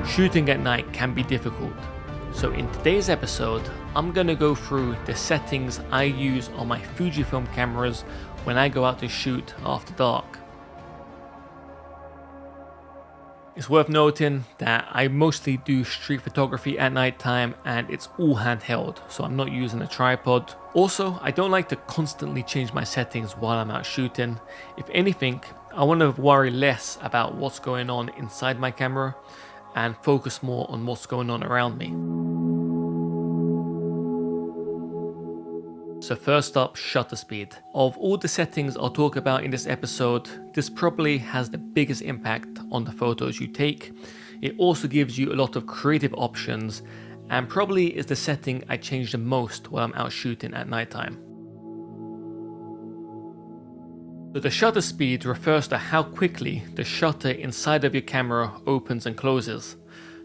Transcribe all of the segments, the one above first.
Shooting at night can be difficult, so in today's episode, I'm gonna go through the settings I use on my Fujifilm cameras when I go out to shoot after dark. It's worth noting that I mostly do street photography at night time and it's all handheld, so I'm not using a tripod. Also, I don't like to constantly change my settings while I'm out shooting. If anything, I want to worry less about what's going on inside my camera and focus more on what's going on around me. So first up, shutter speed. Of all the settings I'll talk about in this episode, this probably has the biggest impact on the photos you take. It also gives you a lot of creative options and probably is the setting I change the most while I'm out shooting at nighttime. So the shutter speed refers to how quickly the shutter inside of your camera opens and closes.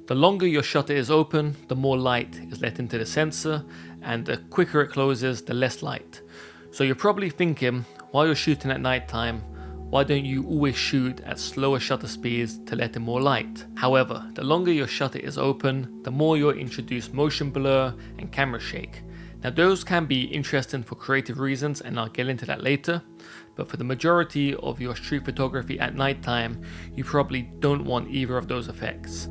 The longer your shutter is open, the more light is let into the sensor, and the quicker it closes, the less light. So you're probably thinking, while you're shooting at nighttime, why don't you always shoot at slower shutter speeds to let in more light? However, the longer your shutter is open, the more you'll introduce motion blur and camera shake. Now those can be interesting for creative reasons and I'll get into that later, but for the majority of your street photography at nighttime, you probably don't want either of those effects.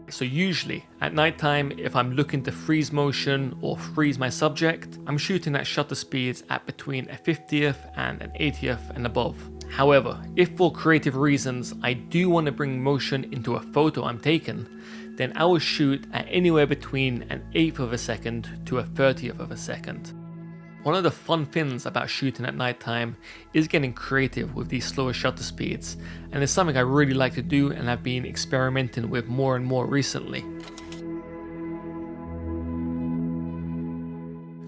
So usually at nighttime, if I'm looking to freeze motion or freeze my subject, I'm shooting at shutter speeds at between a 50th and an 80th and above. However, if for creative reasons I do want to bring motion into a photo I'm taking, then I will shoot at anywhere between an 1/8 of a second to a 30th of a second. One of the fun things about shooting at nighttime is getting creative with these slower shutter speeds, and it's something I really like to do and I've been experimenting with more and more recently.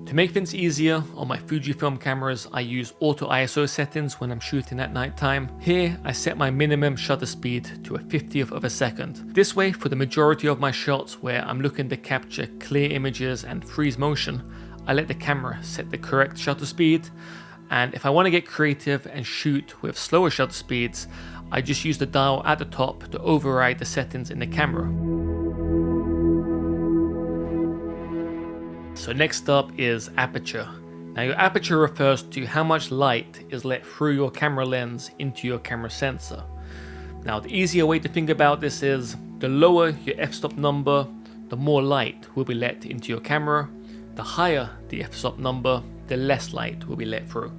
To make things easier, on my Fujifilm cameras I use auto ISO settings when I'm shooting at nighttime. Here I set my minimum shutter speed to a 50th of a second. This way, for the majority of my shots where I'm looking to capture clear images and freeze motion, I let the camera set the correct shutter speed, and if I want to get creative and shoot with slower shutter speeds, I just use the dial at the top to override the settings in the camera. So next up is aperture. Now your aperture refers to how much light is let through your camera lens into your camera sensor. Now the easier way to think about this is, the lower your f-stop number, the more light will be let into your camera. The higher the f-stop number, the less light will be let through.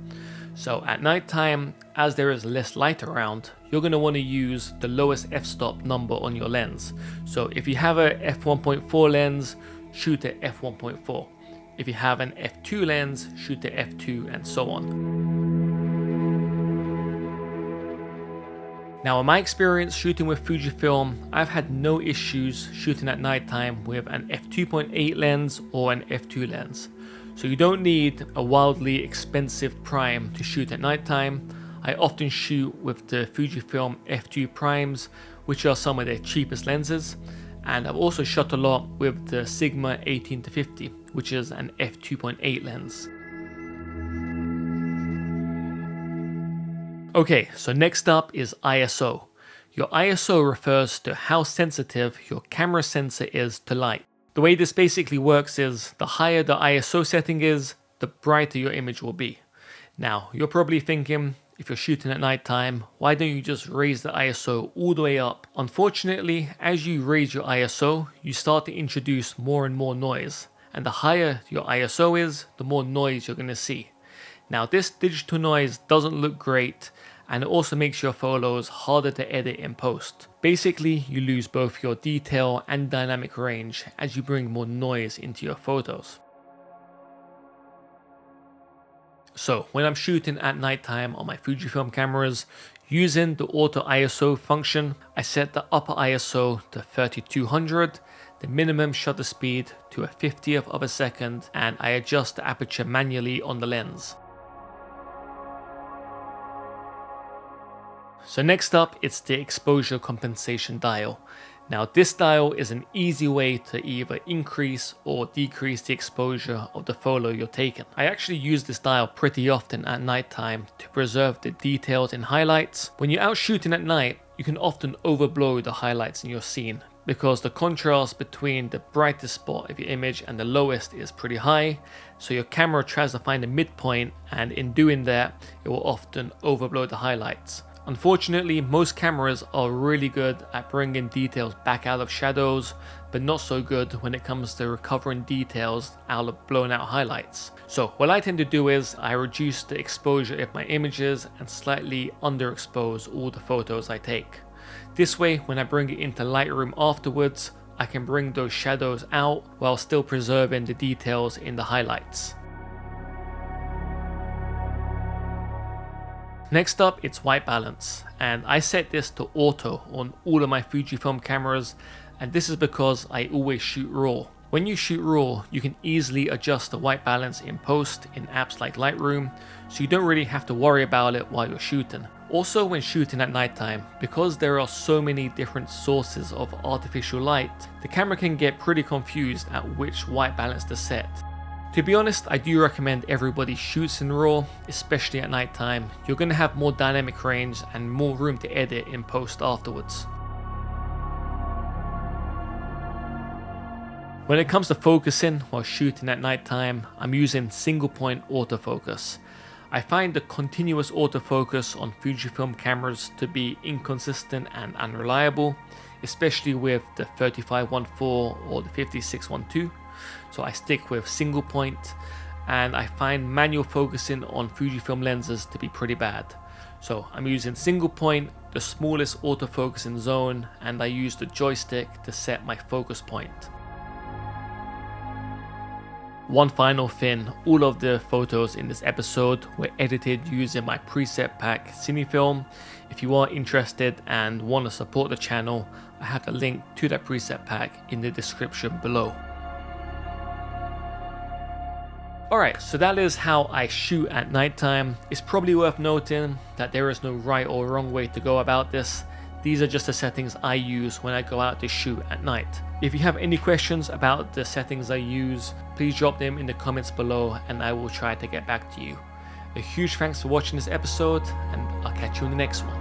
So at nighttime, as there is less light around, you're going to want to use the lowest f-stop number on your lens. So if you have a f1.4 lens, shoot at f1.4. If you have an f2 lens, shoot at f2 and so on. Now in my experience shooting with Fujifilm, I've had no issues shooting at nighttime with an f2.8 lens or an f2 lens. So you don't need a wildly expensive prime to shoot at nighttime. I often shoot with the Fujifilm f2 primes, which are some of their cheapest lenses. And I've also shot a lot with the Sigma 18-50, which is an f2.8 lens. Okay, so next up is ISO. Your ISO refers to how sensitive your camera sensor is to light. The way this basically works is, the higher the ISO setting is, the brighter your image will be. Now, you're probably thinking, if you're shooting at nighttime, why don't you just raise the ISO all the way up? Unfortunately, as you raise your ISO, you start to introduce more and more noise. And the higher your ISO is, the more noise you're going to see. Now this digital noise doesn't look great, and it also makes your photos harder to edit in post. Basically, you lose both your detail and dynamic range as you bring more noise into your photos. So when I'm shooting at nighttime on my Fujifilm cameras, using the auto ISO function, I set the upper ISO to 3200, the minimum shutter speed to a 50th of a second, and I adjust the aperture manually on the lens. So next up, it's the exposure compensation dial. Now this dial is an easy way to either increase or decrease the exposure of the photo you're taking. I actually use this dial pretty often at nighttime to preserve the details and highlights. When you're out shooting at night, you can often overblow the highlights in your scene because the contrast between the brightest spot of your image and the lowest is pretty high, so your camera tries to find a midpoint, and in doing that it will often overblow the highlights. Unfortunately, most cameras are really good at bringing details back out of shadows, but not so good when it comes to recovering details out of blown out highlights. So what I tend to do is I reduce the exposure of my images and slightly underexpose all the photos I take. This way, when I bring it into Lightroom afterwards, I can bring those shadows out while still preserving the details in the highlights. Next up, it's white balance, and I set this to auto on all of my Fujifilm cameras, and this is because I always shoot RAW. When you shoot RAW, you can easily adjust the white balance in post in apps like Lightroom, so you don't really have to worry about it while you're shooting. Also, when shooting at nighttime, because there are so many different sources of artificial light, the camera can get pretty confused at which white balance to set. To be honest, I do recommend everybody shoots in RAW, especially at nighttime. You're going to have more dynamic range and more room to edit in post afterwards. When it comes to focusing while shooting at nighttime, I'm using single point autofocus. I find the continuous autofocus on Fujifilm cameras to be inconsistent and unreliable, especially with the 3514 or the 5612. So I stick with single point, and I find manual focusing on Fujifilm lenses to be pretty bad. So I'm using single point, the smallest autofocusing zone, and I use the joystick to set my focus point. One final thing, all of the photos in this episode were edited using my preset pack Cinefilm. If you are interested and want to support the channel, I have a link to that preset pack in the description below. Alright, so that is how I shoot at nighttime. It's probably worth noting that there is no right or wrong way to go about this. These are just the settings I use when I go out to shoot at night. If you have any questions about the settings I use, please drop them in the comments below and I will try to get back to you. A huge thanks for watching this episode, and I'll catch you in the next one.